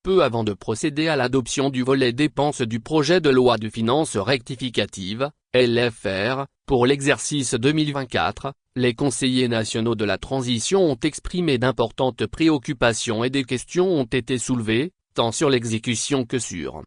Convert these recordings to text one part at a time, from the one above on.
peu avant de procéder à l'adoption du volet dépenses du projet de loi de finances rectificative, LFR, pour l'exercice 2024, les conseillers nationaux de la transition ont exprimé d'importantes préoccupations et des questions ont été soulevées, tant sur l'exécution que sur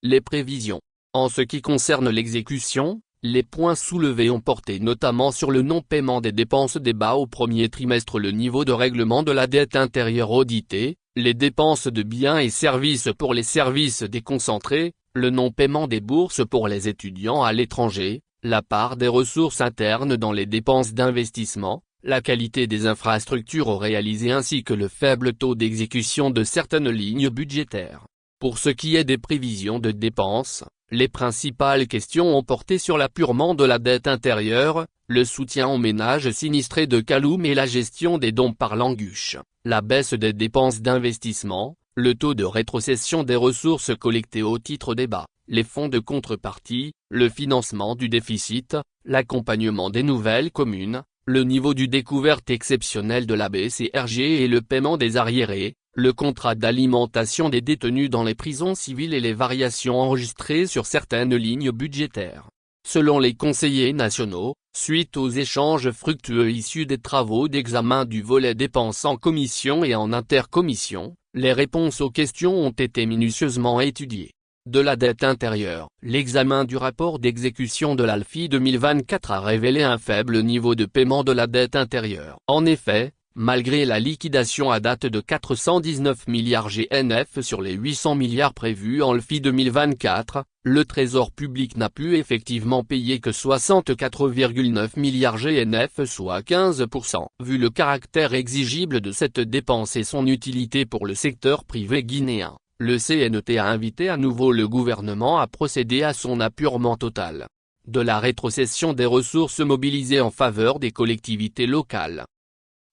les prévisions. En ce qui concerne l'exécution, les points soulevés ont porté notamment sur le non-paiement des dépenses des bas au premier trimestre, le niveau de règlement de la dette intérieure auditée, les dépenses de biens et services pour les services déconcentrés, le non-paiement des bourses pour les étudiants à l'étranger, la part des ressources internes dans les dépenses d'investissement, la qualité des infrastructures réalisées ainsi que le faible taux d'exécution de certaines lignes budgétaires. Pour ce qui est des prévisions de dépenses, les principales questions ont porté sur l'apurement de la dette intérieure, le soutien aux ménages sinistrés de Kaloum et la gestion des dons par Languche, la baisse des dépenses d'investissement, le taux de rétrocession des ressources collectées au titre des bas, les fonds de contrepartie, le financement du déficit, l'accompagnement des nouvelles communes, le niveau du découverte exceptionnel de la BCRG et le paiement des arriérés, le contrat d'alimentation des détenus dans les prisons civiles et les variations enregistrées sur certaines lignes budgétaires. Selon les conseillers nationaux, suite aux échanges fructueux issus des travaux d'examen du volet dépenses en commission et en intercommission, les réponses aux questions ont été minutieusement étudiées. De la dette intérieure, l'examen du rapport d'exécution de l'ALFI 2024 a révélé un faible niveau de paiement de la dette intérieure. En effet, malgré la liquidation à date de 419 milliards GNF sur les 800 milliards prévus en LFI 2024, le Trésor public n'a pu effectivement payer que 64,9 milliards GNF soit 15%. Vu le caractère exigible de cette dépense et son utilité pour le secteur privé guinéen, le CNT a invité à nouveau le gouvernement à procéder à son apurement total de la rétrocession des ressources mobilisées en faveur des collectivités locales.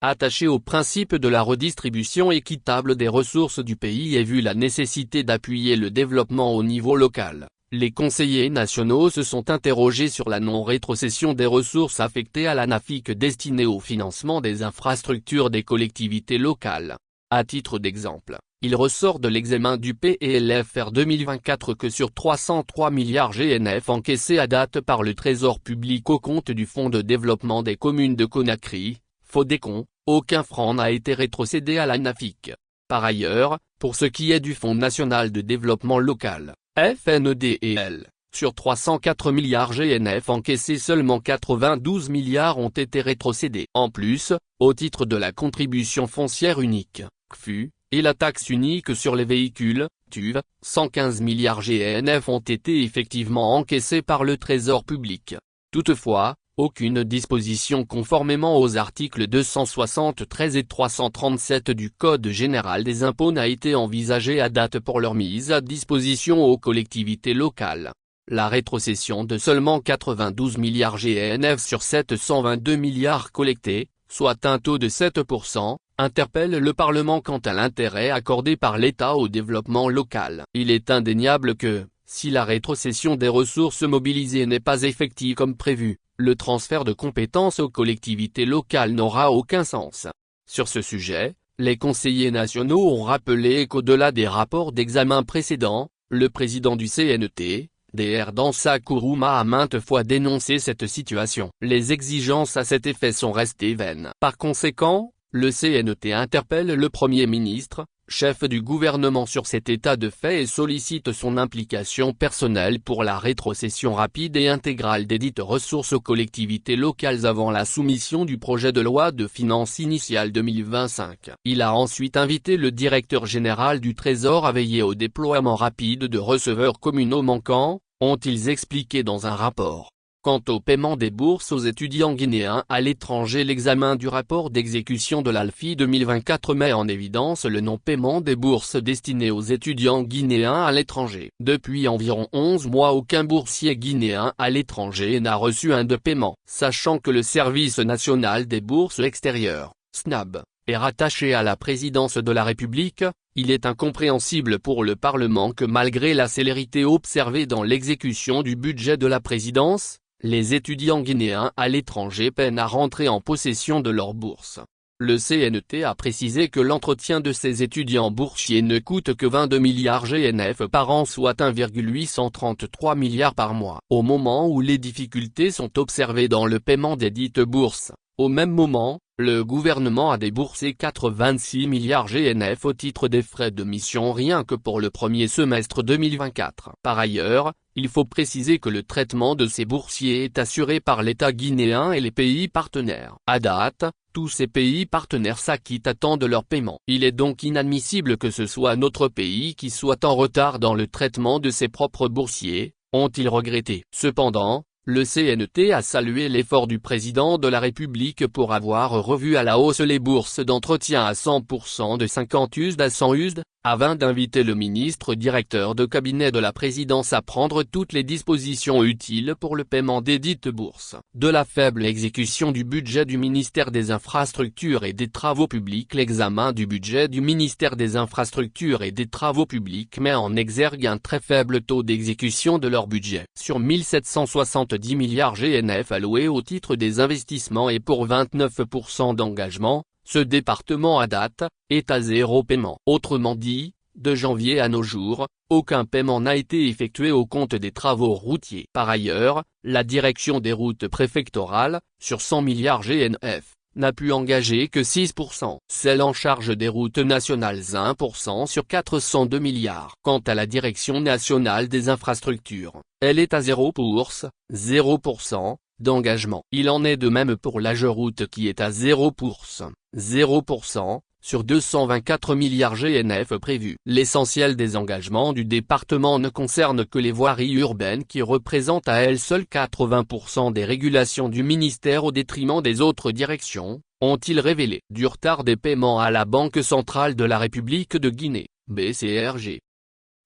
Attaché au principe de la redistribution équitable des ressources du pays et vu la nécessité d'appuyer le développement au niveau local, les conseillers nationaux se sont interrogés sur la non-rétrocession des ressources affectées à l'ANAFIC destinées au financement des infrastructures des collectivités locales. À titre d'exemple, il ressort de l'examen du PLFR 2024 que sur 303 milliards GNF encaissés à date par le Trésor public au compte du Fonds de développement des communes de Conakry, FODECON, aucun franc n'a été rétrocédé à l'ANAFIC. Par ailleurs, pour ce qui est du Fonds national de développement local, FNDEL, sur 304 milliards GNF encaissés seulement 92 milliards ont été rétrocédés. En plus, au titre de la contribution foncière unique, CFU, et la taxe unique sur les véhicules, TUV, 115 milliards GNF ont été effectivement encaissés par le Trésor public. Toutefois, aucune disposition conformément aux articles 273 et 337 du Code général des impôts n'a été envisagée à date pour leur mise à disposition aux collectivités locales. La rétrocession de seulement 92 milliards GNF sur 722 milliards collectés, soit un taux de 7%, interpelle le Parlement quant à l'intérêt accordé par l'État au développement local. Il est indéniable que, si la rétrocession des ressources mobilisées n'est pas effective comme prévu, le transfert de compétences aux collectivités locales n'aura aucun sens. Sur ce sujet, les conseillers nationaux ont rappelé qu'au-delà des rapports d'examen précédents, le président du CNT, Dr Dansa Kourouma a maintes fois dénoncé cette situation. Les exigences à cet effet sont restées vaines. Par conséquent, le CNT interpelle le Premier ministre, chef du gouvernement sur cet état de fait et sollicite son implication personnelle pour la rétrocession rapide et intégrale des dites ressources aux collectivités locales avant la soumission du projet de loi de finances initiale 2025. Il a ensuite invité le directeur général du Trésor à veiller au déploiement rapide de receveurs communaux manquants, ont-ils expliqué dans un rapport. Quant au paiement des bourses aux étudiants guinéens à l'étranger, l'examen du rapport d'exécution de l'ALFI 2024 met en évidence le non-paiement des bourses destinées aux étudiants guinéens à l'étranger. Depuis environ 11 mois, aucun boursier guinéen à l'étranger n'a reçu un de paiement. Sachant que le Service national des bourses extérieures, SNAB, est rattaché à la présidence de la République, il est incompréhensible pour le Parlement que malgré la célérité observée dans l'exécution du budget de la présidence, les étudiants guinéens à l'étranger peinent à rentrer en possession de leur bourse. Le CNT a précisé que l'entretien de ces étudiants boursiers ne coûte que 22 milliards GNF par an, soit 1,833 milliards par mois. Au moment où les difficultés sont observées dans le paiement des dites bourses, au même moment, le gouvernement a déboursé 86 milliards GNF au titre des frais de mission rien que pour le premier semestre 2024. Par ailleurs, il faut préciser que le traitement de ces boursiers est assuré par l'État guinéen et les pays partenaires. À date, tous ces pays partenaires s'acquittent à temps de leur paiement. Il est donc inadmissible que ce soit notre pays qui soit en retard dans le traitement de ses propres boursiers, ont-ils regretté. Cependant, le CNT a salué l'effort du président de la République pour avoir revu à la hausse les bourses d'entretien à 100% de 50 USD à 100 USD, afin d'inviter le ministre directeur de cabinet de la présidence à prendre toutes les dispositions utiles pour le paiement des dites bourses. De la faible exécution du budget du ministère des Infrastructures et des Travaux publics. L'examen du budget du ministère des Infrastructures et des Travaux publics met en exergue un très faible taux d'exécution de leur budget. Sur 1770 milliards GNF alloués au titre des investissements et pour 29% d'engagement, ce département à date, est à zéro paiement. Autrement dit, de janvier à nos jours, aucun paiement n'a été effectué au compte des travaux routiers. Par ailleurs, la direction des routes préfectorales, sur 100 milliards GNF, n'a pu engager que 6%. Celle en charge des routes nationales 1% sur 402 milliards. Quant à la direction nationale des infrastructures, elle est à 0% d'engagement. Il en est de même pour l'AGEROUTE qui est à 0% sur 224 milliards GNF prévus. L'essentiel des engagements du département ne concerne que les voiries urbaines qui représentent à elles seules 80% des régulations du ministère au détriment des autres directions, ont-ils révélé. Du retard des paiements à la Banque centrale de la République de Guinée, BCRG.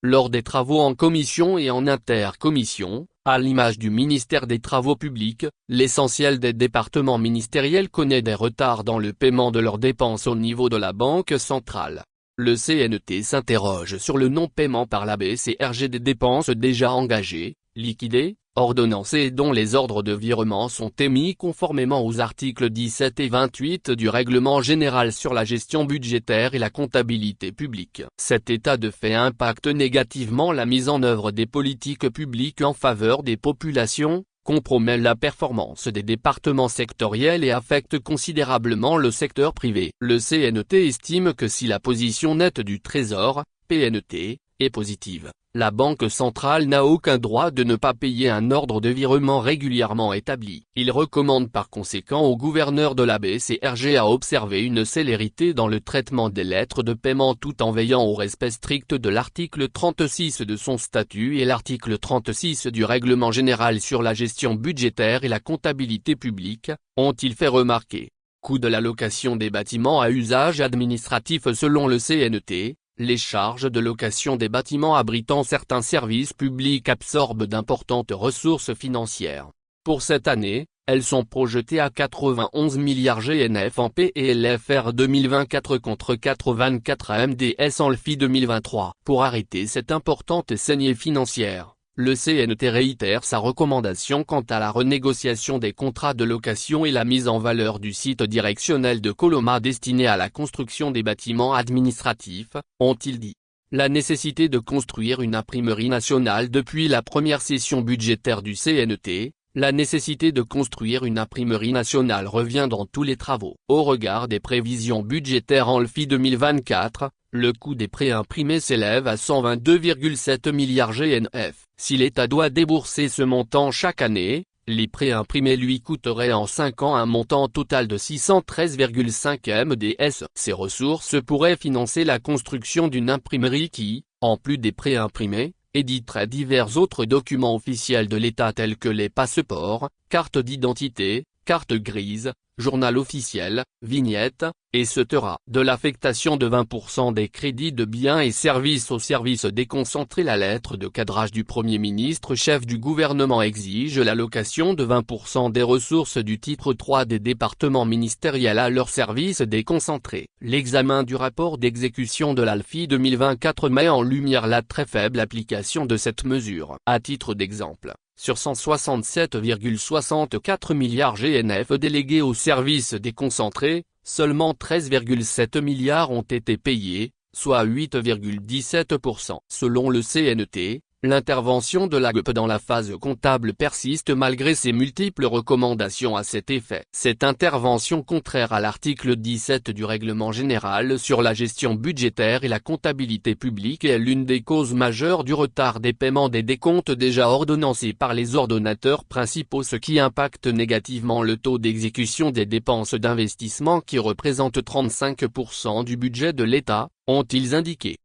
Lors des travaux en commission et en intercommission, à l'image du ministère des Travaux publics, l'essentiel des départements ministériels connaît des retards dans le paiement de leurs dépenses au niveau de la Banque centrale. Le CNT s'interroge sur le non-paiement par la BCRG des dépenses déjà engagées, liquidées, ordonnancées et dont les ordres de virement sont émis conformément aux articles 17 et 28 du Règlement général sur la gestion budgétaire et la comptabilité publique. Cet état de fait impacte négativement la mise en œuvre des politiques publiques en faveur des populations, compromet la performance des départements sectoriels et affecte considérablement le secteur privé. Le CNT estime que si la position nette du Trésor, PNT, est positive, la Banque centrale n'a aucun droit de ne pas payer un ordre de virement régulièrement établi. Il recommande par conséquent au gouverneur de la BCRG à observer une célérité dans le traitement des lettres de paiement tout en veillant au respect strict de l'article 36 de son statut et l'article 36 du Règlement général sur la gestion budgétaire et la comptabilité publique, ont-ils fait remarquer. Coût de la location des bâtiments à usage administratif. Selon le CNT, les charges de location des bâtiments abritant certains services publics absorbent d'importantes ressources financières. Pour cette année, elles sont projetées à 91 milliards GNF en PLFR 2024 contre 84 à MDS en LFI 2023. Pour arrêter cette importante saignée financière, le CNT réitère sa recommandation quant à la renégociation des contrats de location et la mise en valeur du site directionnel de Coloma destiné à la construction des bâtiments administratifs, ont-ils dit. La nécessité de construire une imprimerie nationale depuis la première session budgétaire du CNT, la nécessité de construire une imprimerie nationale revient dans tous les travaux. Au regard des prévisions budgétaires en LFI 2024, le coût des prêts imprimés s'élève à 122,7 milliards GNF. Si l'État doit débourser ce montant chaque année, les prêts imprimés lui coûteraient en 5 ans un montant total de 613,5 MDS. Ces ressources pourraient financer la construction d'une imprimerie qui, en plus des prêts imprimés, éditerait divers autres documents officiels de l'État tels que les passeports, cartes d'identité, cartes grises, journal officiel, vignettes, etc. De l'affectation de 20% des crédits de biens et services au service déconcentré. La lettre de cadrage du Premier ministre chef du gouvernement exige l'allocation de 20% des ressources du titre 3 des départements ministériels à leurs services déconcentrés. L'examen du rapport d'exécution de l'ALFI 2024 met en lumière la très faible application de cette mesure. À titre d'exemple, sur 167,64 milliards GNF délégués aux services déconcentrés, seulement 13,7 milliards ont été payés, soit 8,17%. Selon le CNT, l'intervention de l'AGEP dans la phase comptable persiste malgré ses multiples recommandations à cet effet. Cette intervention contraire à l'article 17 du Règlement général sur la gestion budgétaire et la comptabilité publique est l'une des causes majeures du retard des paiements des décomptes déjà ordonnancés par les ordonnateurs principaux, ce qui impacte négativement le taux d'exécution des dépenses d'investissement qui représente 35% du budget de l'État, ont-ils indiqué.